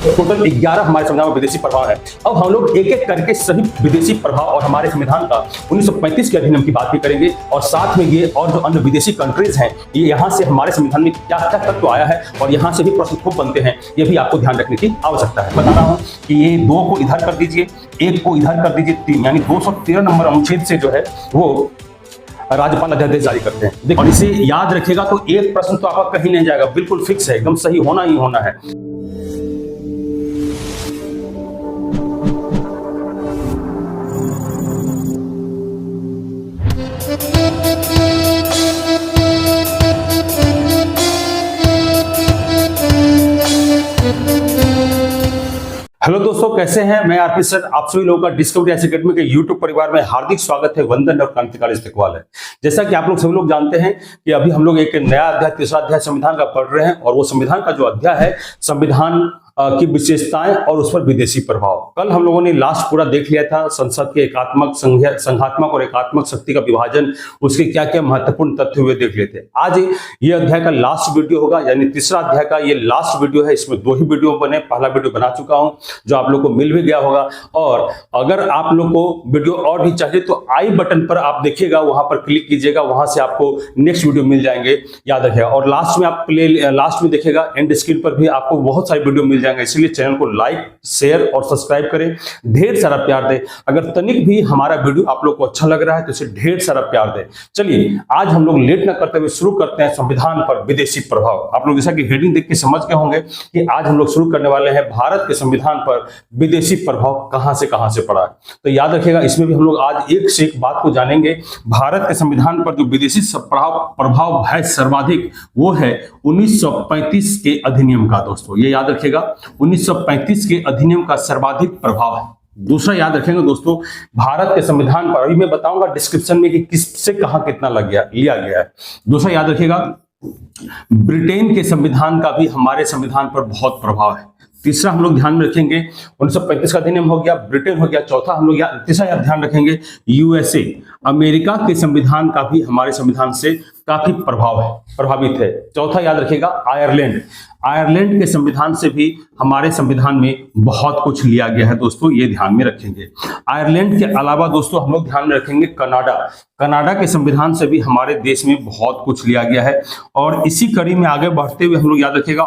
Total 11 हमारे संविधान में विदेशी प्रभाव है। अब हम लोग एक एक करके सभी विदेशी प्रभाव और हमारे संविधान का 1935 के अधिनियम की बात भी करेंगे और साथ में ये और जो अन्य विदेशी कंट्रीज हैं ये यहाँ से हमारे संविधान में क्या क्या तत्व आया है और यहाँ से भी प्रश्न खूब बनते हैं, ये भी आपको ध्यान रखने की आवश्यकता है। बता रहा हूँ कि ये 2 को इधर कर दीजिए, 1 को इधर कर दीजिए, 3 यानी 213 नंबर अनुच्छेद से जो है वो राज्यपाल अध्यादेश जारी करते हैं। और इसे याद रखिएगा तो एक प्रश्न तो आपका कहीं नहीं जाएगा, बिल्कुल फिक्स है, एकदम सही होना ही होना है। हेलो दोस्तों, कैसे हैं? मैं आरपी सर, आप सभी लोगों का डिस्कवरी एकेडमी के यूट्यूब परिवार में हार्दिक स्वागत है। वंदन और क्रांतिकारी इस्तेकबाल है। जैसा कि आप लोग सभी लोग जानते हैं कि अभी हम लोग एक नया अध्याय, तीसरा अध्याय संविधान का पढ़ रहे हैं और वो संविधान का जो अध्याय है संविधान की विशेषताएं और उस पर विदेशी प्रभाव। कल हम लोगों ने लास्ट पूरा देख लिया था, संसद के एकात्मक, संघात्मक और एकात्मक शक्ति का विभाजन, उसके क्या क्या महत्वपूर्ण तथ्य हुए देख लेते हैं। आज ये अध्याय का लास्ट वीडियो होगा, यानी तीसरा अध्याय का ये लास्ट वीडियो है। इसमें 2 ही वीडियो बने, पहला वीडियो बना चुका हूं जो आप लोग को मिल भी गया होगा। और अगर आप लोग को वीडियो और भी चाहिए तो आई बटन पर आप देखिएगा, वहां पर क्लिक कीजिएगा, वहां से आपको नेक्स्ट वीडियो मिल जाएंगे, याद रखिएगा। और लास्ट में आप लास्ट में देखिएगा, एंड स्क्रीन पर भी आपको बहुत सारी वीडियो मिल जाएंगे। इसलिए चैनल को लाइक, शेयर और सब्सक्राइब करें, ढेर सारा प्यार दें। अगर तनिक भी हमारा वीडियो आप लोग को अच्छा लग रहा है तो इसे ढेर सारा प्यार दें। चलिए आज हम लोग लेट न करते हुए शुरू करते हैं संविधान पर विदेशी प्रभाव। आप लोग जैसा कि हेडिंग देख के समझ गए होंगे कि आज हम लोग शुरू करने वाले हैं भारत के संविधान पर विदेशी प्रभाव कहां से पड़ा है। तो याद रखिएगा, इसमें भी हम लोग आज एक से एक बात को जानेंगे। भारत के संविधान पर जो विदेशी प्रभाव है सर्वाधिक, वो है 1935 के अधिनियम का। दोस्तों ये याद रखिएगा, 1935 के अधिनियम का सर्वाधिक प्रभाव है। दूसरा याद रखेंगे दोस्तों, भारत के संविधान पर, अभी मैं बताऊंगा डिस्क्रिप्शन में कि किससे कहां कितना लिया गया है। दूसरा याद रखिएगा, ब्रिटेन के संविधान का भी हमारे संविधान पर बहुत प्रभाव है। तीसरा हम लोग ध्यान में रखेंगे 1935 का अधिनियम हो गया, ब्रिटेन हो गया। चौथा हम लोग तीसरा याद ध्यान रखेंगे, यूएसए, अमेरिका के संविधान का भी हमारे संविधान से काफी प्रभावित है। चौथा याद रखिएगा, आयरलैंड के संविधान से भी हमारे संविधान में बहुत कुछ लिया गया है। दोस्तों ये ध्यान में रखेंगे। आयरलैंड के अलावा दोस्तों हम लोग ध्यान में रखेंगे कनाडा के संविधान से भी हमारे देश में बहुत कुछ लिया गया है। और इसी कड़ी में आगे बढ़ते हुए हम लोग याद रखिएगा,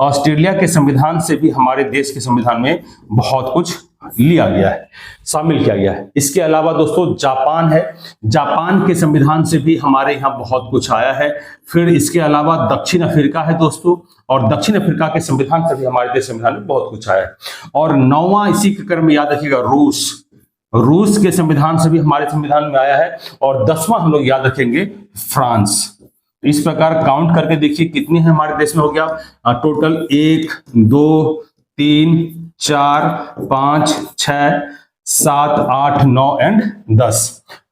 ऑस्ट्रेलिया के संविधान से भी हमारे देश के संविधान में बहुत कुछ लिया गया है, शामिल किया गया है। इसके अलावा दोस्तों जापान है, जापान के संविधान से भी हमारे यहाँ बहुत कुछ आया है। फिर इसके अलावा दक्षिण अफ्रीका है दोस्तों, और दक्षिण अफ्रीका के संविधान से भी हमारे देश संविधान में बहुत कुछ आया है। और 9वां इसी के क्रम में याद रखिएगा, रूस के संविधान से भी हमारे संविधान में आया है। और 10वां हम लोग याद रखेंगे, फ्रांस। इस प्रकार काउंट करके देखिए कितनी है हमारे देश में हो गया टोटल, 1 2 3 4 5 6 7 8 9 एंड 10।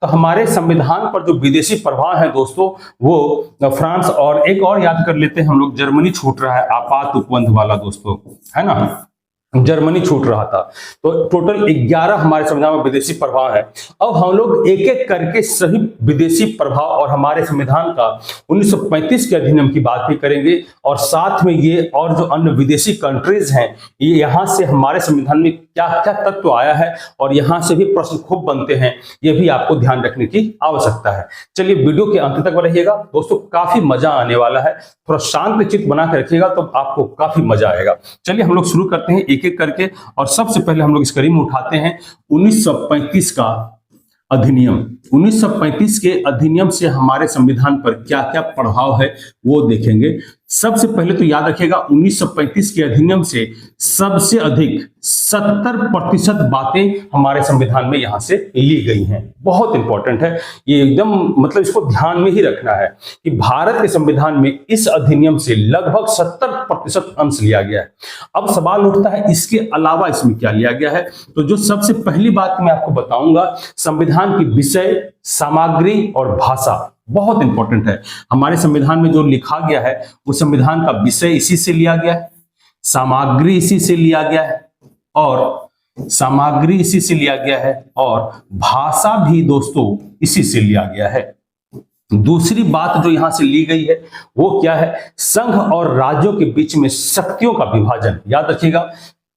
तो हमारे संविधान पर जो विदेशी प्रभाव है दोस्तों, वो फ्रांस, और एक और याद कर लेते हैं हम लोग, जर्मनी छूट रहा है, आपात उपबंध वाला दोस्तों, है ना, जर्मनी छूट रहा था। तो टोटल 11 हमारे संविधान में विदेशी प्रभाव है। अब हम लोग एक एक करके सभी विदेशी प्रभाव और हमारे संविधान का 1935 के अधिनियम की बात भी करेंगे और साथ में ये और जो अन्य विदेशी कंट्रीज हैं ये यहाँ से हमारे संविधान में क्या क्या तत्व आया है और यहाँ से भी प्रश्न खूब बनते हैं, ये भी आपको ध्यान रखने की आवश्यकता है। चलिए वीडियो के अंत तक रहिएगा दोस्तों, काफी मजा आने वाला है। थोड़ा शांत चित्त बना के रखिएगा तो आपको काफी मजा आएगा। चलिए हम लोग शुरू करते हैं एक एक करके। और सबसे पहले हम लोग इस कड़ी में उठाते हैं 1935 का अधिनियम। 1935 के अधिनियम से हमारे संविधान पर क्या क्या प्रभाव है वो देखेंगे। सबसे पहले तो याद रखिएगा, 1935 के अधिनियम से सबसे अधिक 70% बातें हमारे संविधान में यहां से ली गई हैं। बहुत इंपॉर्टेंट है ये, एकदम मतलब इसको ध्यान में ही रखना है कि भारत के संविधान में इस अधिनियम से लगभग 70% अंश लिया गया है। अब सवाल उठता है इसके अलावा इसमें क्या लिया गया है। तो जो सबसे पहली बात मैं आपको बताऊंगा, संविधान की विषय, सामग्री और भाषा बहुत इंपॉर्टेंट है। हमारे संविधान में जो लिखा गया है वो संविधान का विषय इसी से लिया गया है, सामग्री इसी से लिया गया है और सामग्री इसी से लिया गया है और भाषा भी दोस्तों इसी से लिया गया है। दूसरी बात जो यहां से ली गई है वो क्या है, संघ और राज्यों के बीच में शक्तियों का विभाजन। याद रखिएगा,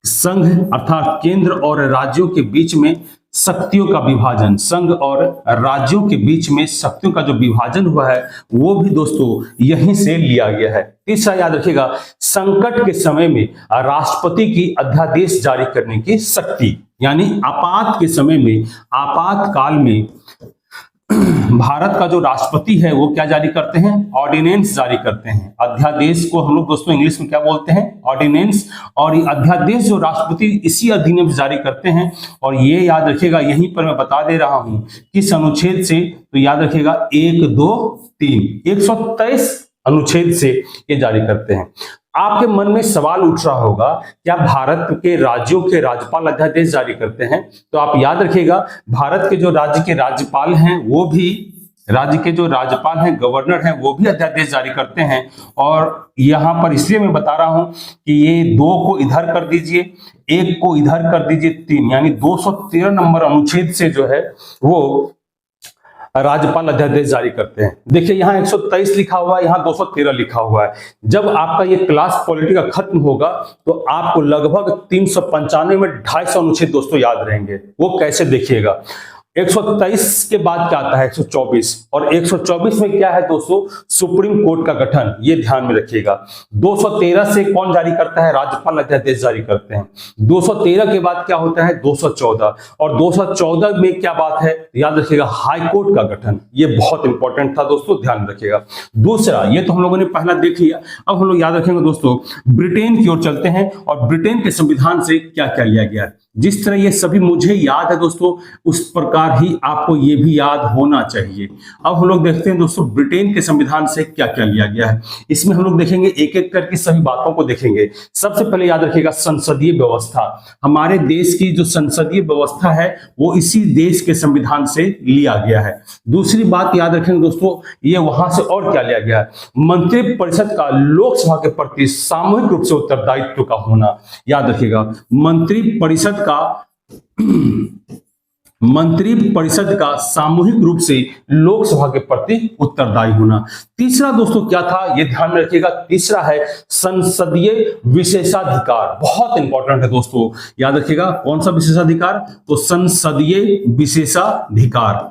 संघ अर्थात केंद्र और राज्यों के बीच में शक्तियों का विभाजन, संघ और राज्यों के बीच में शक्तियों का जो विभाजन हुआ है वो भी दोस्तों यहीं से लिया गया है। तीसरा याद रखिएगा, संकट के समय में राष्ट्रपति की अध्यादेश जारी करने की शक्ति, यानी आपात के समय में, आपातकाल में भारत का जो राष्ट्रपति है वो क्या जारी करते हैं, ऑर्डिनेंस जारी करते हैं। अध्यादेश को हम लोग दोस्तों इंग्लिश में क्या बोलते हैं, ऑर्डिनेंस। और ये अध्यादेश जो राष्ट्रपति इसी अधिनियम से जारी करते हैं, और ये याद रखिएगा यहीं पर मैं बता दे रहा हूं किस अनुच्छेद से, तो याद रखिएगा 1, 2, 3 123 अनुच्छेद से ये जारी करते हैं। आपके मन में सवाल उठ रहा होगा, क्या भारत के राज्यों के राज्यपाल अध्यादेश जारी करते हैं? तो आप याद रखिएगा, भारत के जो राज्य के राज्यपाल हैं वो भी, राज्य के जो राज्यपाल हैं, गवर्नर हैं, वो भी अध्यादेश जारी करते हैं। और यहां पर इसलिए मैं बता रहा हूं कि ये 2 को इधर कर दीजिए, 1 को इधर कर दीजिए, 3, यानी 213 नंबर अनुच्छेद से जो है वो राज्यपाल अध्यादेश जारी करते हैं। देखिए यहाँ 123 लिखा हुआ है, यहाँ 213 लिखा हुआ है। जब आपका ये क्लास पॉलिटी का खत्म होगा तो आपको लगभग 395 में 250 अनुच्छेद दोस्तों याद रहेंगे। वो कैसे, देखिएगा 123 के बाद क्या आता है, 124, और 124 में क्या है दोस्तों, सुप्रीम कोर्ट का गठन, ये ध्यान में रखिएगा। 213 से कौन जारी करता है, राज्यपाल अध्यादेश जारी करते हैं। 213 के बाद क्या होता है, 214, और 214 में क्या बात है, याद रखिएगा हाई कोर्ट का गठन। ये बहुत इंपॉर्टेंट था दोस्तों, ध्यान रखिएगा। दूसरा, ये तो हम लोगों ने पहला देख लिया, अब हम लोग याद रखेंगे दोस्तों ब्रिटेन की ओर चलते हैं, और ब्रिटेन के संविधान से क्या क्या लिया गया है। जिस तरह ये सभी मुझे याद है दोस्तों, उस प्रकार ही आपको ये भी याद होना चाहिए। अब हम लोग देखते हैं दोस्तों ब्रिटेन के संविधान से क्या क्या लिया गया है। इसमें हम लोग देखेंगे एक एक करके सभी बातों को देखेंगे। सबसे पहले याद रखिएगा संसदीय व्यवस्था। हमारे देश की जो संसदीय व्यवस्था है वो इसी देश के संविधान से लिया गया है। दूसरी बात याद रखेंगे दोस्तों, ये वहां से और क्या लिया गया है, मंत्रिपरिषद का लोकसभा के प्रति सामूहिक रूप से उत्तरदायित्व का होना। याद रखिएगा मंत्रिपरिषद का सामूहिक रूप से लोकसभा के प्रति उत्तरदायी होना। तीसरा दोस्तों क्या था, ये ध्यान में रखिएगा, तीसरा है संसदीय विशेषाधिकार। बहुत इंपॉर्टेंट है दोस्तों, याद रखिएगा कौन सा विशेषाधिकार, तो संसदीय विशेषाधिकार।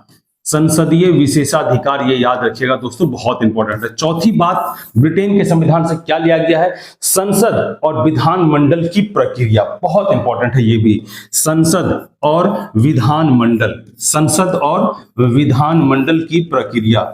संसदीय विशेषाधिकार, ये याद रखिएगा दोस्तों, बहुत इंपॉर्टेंट है। चौथी बात, ब्रिटेन के संविधान से क्या लिया गया है, संसद और विधानमंडल की प्रक्रिया। बहुत इंपॉर्टेंट है ये भी, संसद और विधानमंडल, संसद और विधानमंडल की प्रक्रिया।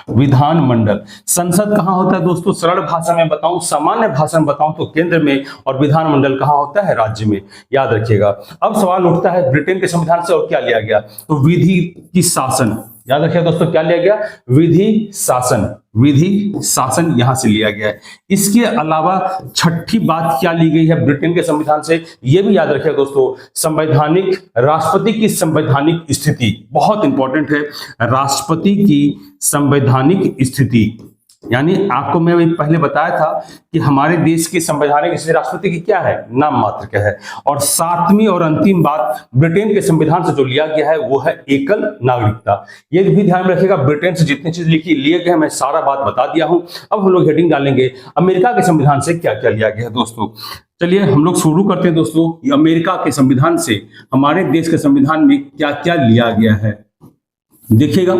विधानमंडल, संसद कहां होता है दोस्तों, सरल भाषा में बताऊं, सामान्य भाषा में बताऊं तो केंद्र में, और विधानमंडल कहां होता है, राज्य में। याद रखिएगा। अब सवाल उठता है ब्रिटेन के संविधान से और क्या लिया गया, तो विधि की शासन। याद रखिए दोस्तों क्या लिया गया, विधि शासन। विधि शासन यहां से लिया गया है। इसके अलावा छठी बात क्या ली गई है ब्रिटेन के संविधान से, यह भी याद रखिए दोस्तों, संवैधानिक, राष्ट्रपति की संवैधानिक स्थिति। बहुत इंपॉर्टेंट है, राष्ट्रपति की संवैधानिक स्थिति। यानी आपको मैं पहले बताया था कि हमारे देश की संवैधानिक स्थिति राष्ट्रपति की क्या है, नाम मात्र का है। और सातवीं और अंतिम बात ब्रिटेन के संविधान से जो लिया गया है वो है एकल नागरिकता। ये भी ध्यान रखिएगा, ब्रिटेन से जितनी चीज लिए गए मैं सारा बात बता दिया हूं। अब हम लोग हेडिंग डालेंगे अमेरिका के संविधान से क्या क्या लिया गया है दोस्तों। चलिए हम लोग शुरू करते हैं दोस्तों, अमेरिका के संविधान से हमारे देश के संविधान में क्या क्या लिया गया है। देखिएगा,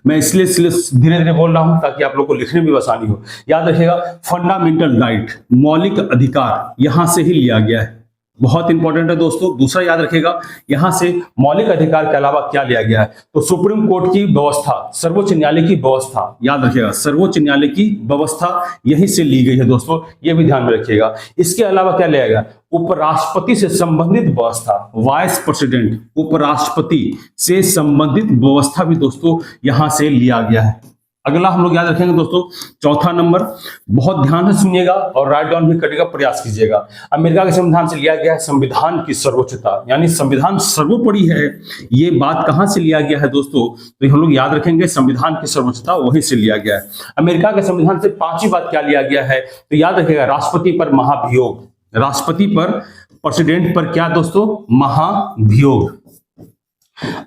मैं इसलिए धीरे धीरे बोल रहा हूं ताकि आप लोग को लिखने में आसानी हो। याद रखिएगा, फंडामेंटल राइट, मौलिक अधिकार, यहां से ही लिया गया है। बहुत इंपॉर्टेंट है दोस्तों। दूसरा याद रखिएगा, यहां से मौलिक अधिकार के अलावा क्या लिया गया है, तो सुप्रीम कोर्ट की व्यवस्था, सर्वोच्च न्यायालय की व्यवस्था। याद रखिएगा, सर्वोच्च न्यायालय की व्यवस्था यहीं से ली गई है दोस्तों, ये भी ध्यान में रखिएगा। इसके अलावा क्या लिया गया, उपराष्ट्रपति से संबंधित व्यवस्था, वाइस प्रेसिडेंट, उपराष्ट्रपति से संबंधित व्यवस्था भी दोस्तों यहां से लिया गया है। अगला हम लोग याद रखेंगे दोस्तों, चौथा नंबर, बहुत ध्यान से सुनिएगा और राइट डाउन भी करने का प्रयास कीजिएगा। अमेरिका के संविधान से लिया गया है संविधान की सर्वोच्चता, यानी संविधान सर्वोपरि है। ये बात कहां से लिया गया है दोस्तों, तो हम लोग याद रखेंगे संविधान की सर्वोच्चता वहीं से लिया गया है। अमेरिका के संविधान से पांचवी बात क्या लिया गया है, तो याद रखिएगा राष्ट्रपति पर महाभियोग। राष्ट्रपति पर, प्रेसिडेंट पर क्या दोस्तों, महाभियोग।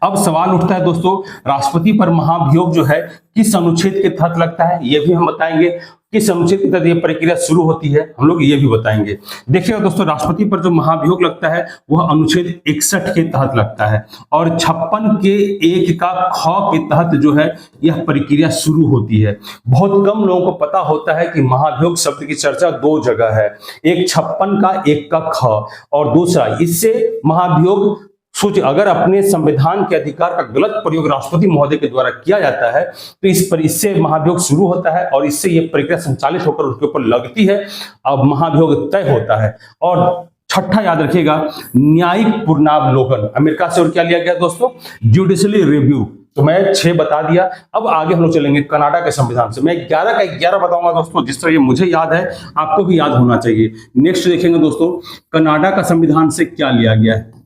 अब सवाल उठता है दोस्तों, राष्ट्रपति पर महाभियोग जो है किस अनुच्छेद के तहत लगता है, ये भी हम बताएंगे। किस अनुच्छेद के तहत ये प्रक्रिया शुरू होती है, हम लोग ये भी बताएंगे। देखिएगा दोस्तों, राष्ट्रपति पर जो महाभियोग लगता है वह अनुच्छेद 61 के तहत लगता है और 56 के 1 का ख के तहत जो है यह प्रक्रिया शुरू होती है। बहुत कम लोगों को पता होता है कि महाभियोग शब्द की चर्चा दो जगह है, एक 56 का 1 का ख और दूसरा इससे महाभियोग सोचिए, अगर अपने संविधान के अधिकार का गलत प्रयोग राष्ट्रपति महोदय के द्वारा किया जाता है तो इससे महाभियोग शुरू होता है और इससे यह प्रक्रिया संचालित होकर उसके ऊपर लगती है, अब महाभियोग तय होता है। और छठा याद रखिएगा, न्यायिक पुनरावलोकन अमेरिका से और क्या लिया गया दोस्तों, जुडिशियली रिव्यू। तो मैं 6 बता दिया। अब आगे हम लोग चलेंगे कनाडा के संविधान से। मैं 11 का 11 बताऊंगा दोस्तों, जिस तरह ये मुझे याद है आपको भी याद होना चाहिए। नेक्स्ट देखेंगे दोस्तों, कनाडा का संविधान से क्या लिया गया है।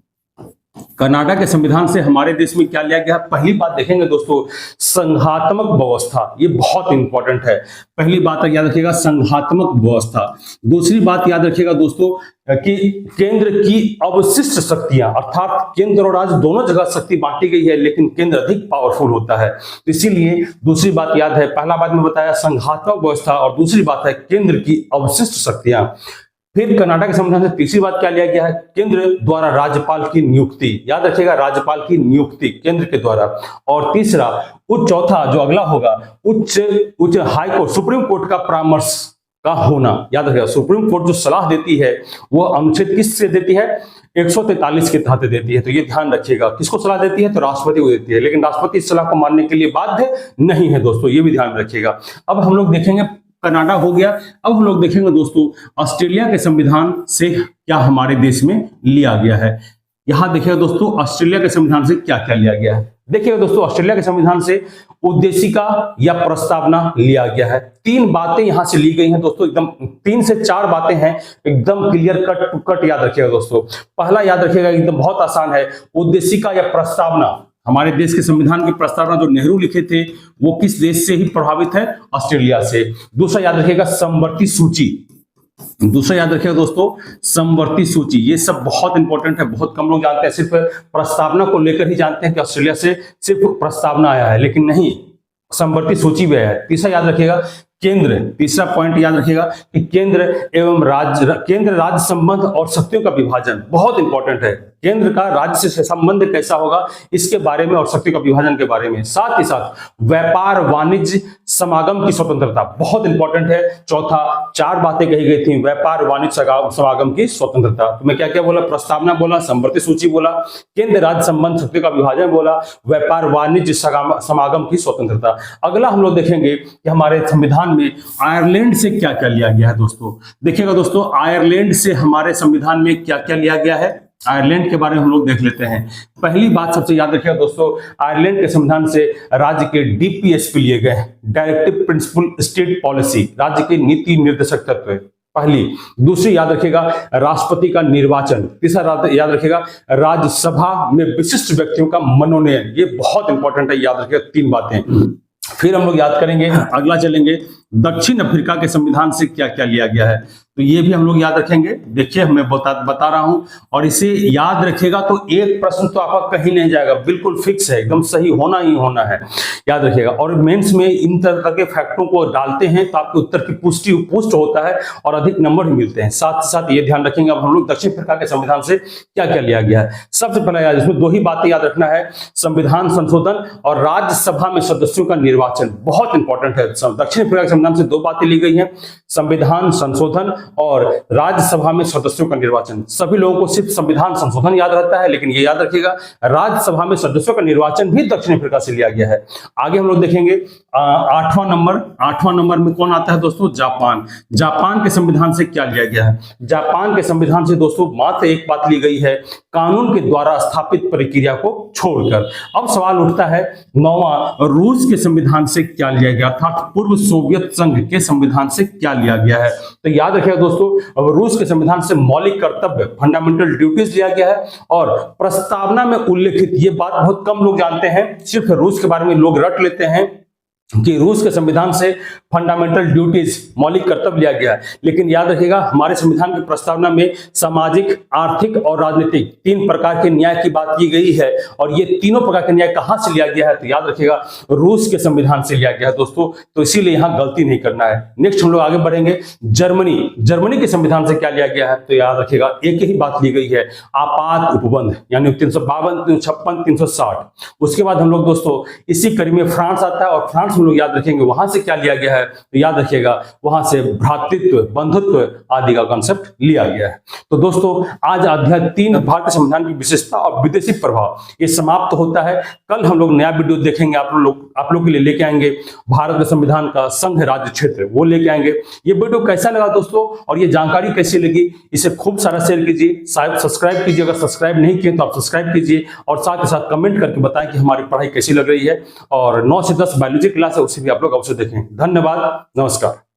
कनाडा के संविधान से हमारे देश में क्या लिया गया। पहली बात देखेंगे दोस्तों, संघात्मक व्यवस्था, ये बहुत इंपॉर्टेंट है। पहली बात याद रखिएगा, संघात्मक व्यवस्था। दूसरी बात याद रखिएगा दोस्तों कि केंद्र की अवशिष्ट शक्तियां, अर्थात केंद्र और राज्य दोनों जगह शक्ति बांटी गई है लेकिन केंद्र अधिक पावरफुल होता है, तो इसीलिए दूसरी बात याद है। पहला बात में बताया संघात्मक व्यवस्था और दूसरी बात है केंद्र की अवशिष्ट शक्तियां। फिर कनाडा के संविधान से तीसरी बात क्या लिया गया है, केंद्र द्वारा राज्यपाल की नियुक्ति। याद रखिएगा, राज्यपाल की नियुक्ति केंद्र के द्वारा। और तीसरा चौथा जो अगला होगा, उच्च हाई कोर्ट सुप्रीम कोर्ट का परामर्श का होना। याद रखिएगा, सुप्रीम कोर्ट जो सलाह देती है वो अनुच्छेद किस से देती है, 143 के तहत देती है। तो ये ध्यान रखिएगा, किसको सलाह देती है, तो राष्ट्रपति को देती है, लेकिन राष्ट्रपति इस सलाह को मानने के लिए बाध्य नहीं है दोस्तों, ये भी ध्यान रखिएगा। अब हम लोग देखेंगे, कनाडा हो गया। अब हम लोग देखेंगे दोस्तों, ऑस्ट्रेलिया के संविधान से क्या हमारे देश में लिया गया है। यहां देखिएगा दोस्तों, ऑस्ट्रेलिया के संविधान से क्या क्या लिया गया है। देखिएगा दोस्तों, ऑस्ट्रेलिया के संविधान से उद्देशिका या प्रस्तावना लिया गया है। 3 बातें यहां से ली गई हैं दोस्तों, एकदम 3 से 4 बातें हैं, एकदम क्लियर कट टू कट याद रखिएगा दोस्तों। पहला याद रखिएगा, एकदम बहुत आसान है, उद्देशिका या प्रस्तावना। हमारे देश के संविधान की प्रस्तावना जो नेहरू लिखे थे वो किस देश से ही प्रभावित है, ऑस्ट्रेलिया से। दूसरा याद रखिएगा, समवर्ती सूची। दूसरा याद रखिएगा दोस्तों, समवर्ती सूची। ये सब बहुत इंपॉर्टेंट है, बहुत कम लोग जानते हैं, सिर्फ प्रस्तावना को लेकर ही जानते हैं कि ऑस्ट्रेलिया से सिर्फ प्रस्तावना आया है, लेकिन नहीं, समवर्ती सूची भी है। तीसरा याद रखिएगा, केंद्र। तीसरा पॉइंट याद रखिएगा कि केंद्र एवं राज्य संबंध और शक्तियों का विभाजन बहुत इंपॉर्टेंट है। केंद्र का राज्य से संबंध कैसा होगा इसके बारे में और शक्तियों का विभाजन के बारे में। साथ ही साथ व्यापार वाणिज्य समागम की स्वतंत्रता बहुत इंपॉर्टेंट है। चौथा, 4 बातें कही गई थी, व्यापार वाणिज्य समागम की स्वतंत्रता। तो मैं क्या क्या बोला, प्रस्तावना बोला, समवर्ती सूची बोला, केंद्र राज्य संबंध शक्ति का विभाजन बोला, व्यापार वाणिज्य समागम की स्वतंत्रता। अगला हम लोग देखेंगे कि हमारे संविधान में आयरलैंड से क्या क्या लिया गया है दोस्तों। देखिएगा दोस्तों, आयरलैंड से हमारे संविधान में क्या क्या लिया गया है, आयरलैंड के बारे में हम लोग देख लेते हैं। पहली बात सबसे याद रखिएगा दोस्तों, आयरलैंड के संविधान से राज्य के DPSP लिए गए, डायरेक्टिव प्रिंसिपल स्टेट पॉलिसी, राज्य के नीति निर्देशक तत्व पहली। दूसरी याद रखिएगा, राष्ट्रपति का निर्वाचन। तीसरा याद रखिएगा, राज्यसभा में विशिष्ट व्यक्तियों का मनोनयन। ये बहुत इंपॉर्टेंट है, याद रखिएगा 3 बातें। फिर हम लोग याद करेंगे, अगला चलेंगे, दक्षिण अफ्रीका के संविधान से क्या क्या लिया गया है, तो ये भी हम लोग याद रखेंगे। देखिए मैं बता रहा हूं और इसे याद रखिएगा तो एक प्रश्न तो आपका कहीं नहीं जाएगा, बिल्कुल फिक्स है, एकदम सही होना ही होना है, याद रखिएगा। और मेंस में इन तरह के फैक्टरों को डालते हैं तो आपके उत्तर की पुष्ट होता है और अधिक नंबर भी मिलते हैं। साथ ही साथ ये ध्यान रखेंगे, अब हम लोग दक्षिण अफ्रीका के संविधान से क्या क्या लिया गया है। सबसे पहला याद, इसमें 2 ही बातें याद रखना है, संविधान संशोधन और राज्यसभा में सदस्यों का निर्वाचन, बहुत इंपॉर्टेंट है। दक्षिण अफ्रीका के संविधान से 2 बातें ली गई हैं, संविधान संशोधन और राज्यसभा में सदस्यों का निर्वाचन। सभी लोगों को सिर्फ संविधान संशोधन याद रहता है, लेकिन ये याद रखिएगा राज्यसभा में सदस्यों का निर्वाचन भी दक्षिण अफ्रीका से लिया गया है। आगे हम लोग देखेंगे 8वां नंबर में कौन आता है दोस्तों, जापान। जापान के संविधान से क्या लिया गया है, जापान के संविधान से दोस्तों मात्र एक बात ली गई है, कानून के द्वारा स्थापित प्रक्रिया को छोड़कर। अब सवाल उठता है 9वां, रूस के संविधान से क्या लिया गया, अर्थात पूर्व सोवियत संघ के संविधान से क्या लिया गया है। तो याद रखिएगा दोस्तों, अब रूस के संविधान से मौलिक कर्तव्य, फंडामेंटल ड्यूटीज लिया गया है और प्रस्तावना में उल्लेखित, ये बात बहुत कम लोग जानते हैं, सिर्फ रूस के बारे में लोग रट लेते हैं कि रूस के संविधान से फंडामेंटल ड्यूटीज मौलिक कर्तव्य लिया गया है। लेकिन याद रखिएगा, हमारे संविधान की प्रस्तावना में सामाजिक, आर्थिक और राजनीतिक 3 प्रकार के न्याय की बात की गई है। और ये तीनों प्रकार के न्याय कहां से लिया गया है, तो याद रखिएगा रूस के संविधान से लिया गया है दोस्तों। तो इसीलिए यहां गलती नहीं करना है। नेक्स्ट हम लोग आगे बढ़ेंगे। जर्मनी के संविधान से क्या लिया गया है, तो याद रखिएगा एक ही बात ली गई है, आपात उपबंध, यानी 352, 356, 360। उसके बाद हम लोग दोस्तों इसी कड़ी में फ्रांस आता है, और फ्रांस हम लोग याद रखेंगे वहां से क्या लिया गया है, तो याद रखिएगा वहां से भ्रातृत्व, बंधुत्व आदि का कॉन्सेप्ट लिया गया है। तो दोस्तों आज अध्याय 3 भारतीय संविधान की विशेषता और विदेशी प्रभाव ये समाप्त होता है। कल हम लोग नया वीडियो देखेंगे, आप लोग के लिए लेके आएंगे भारत के संविधान का संघ राज्य क्षेत्र, वो लेके आएंगे। ये वीडियो कैसा लगा दोस्तों, और ये जानकारी कैसी लगी, इसे खूब सारा शेयर कीजिए, शायद सब्सक्राइब कीजिए, अगर सब्सक्राइब नहीं किए तो आप सब्सक्राइब कीजिए, और साथ ही साथ कमेंट करके बताएं कि हमारी पढ़ाई कैसी लग रही है। और 9 से 10 बायोलॉजी क्लास है, उसे भी आप लोग अवश्य देखें। धन्यवाद, नमस्कार।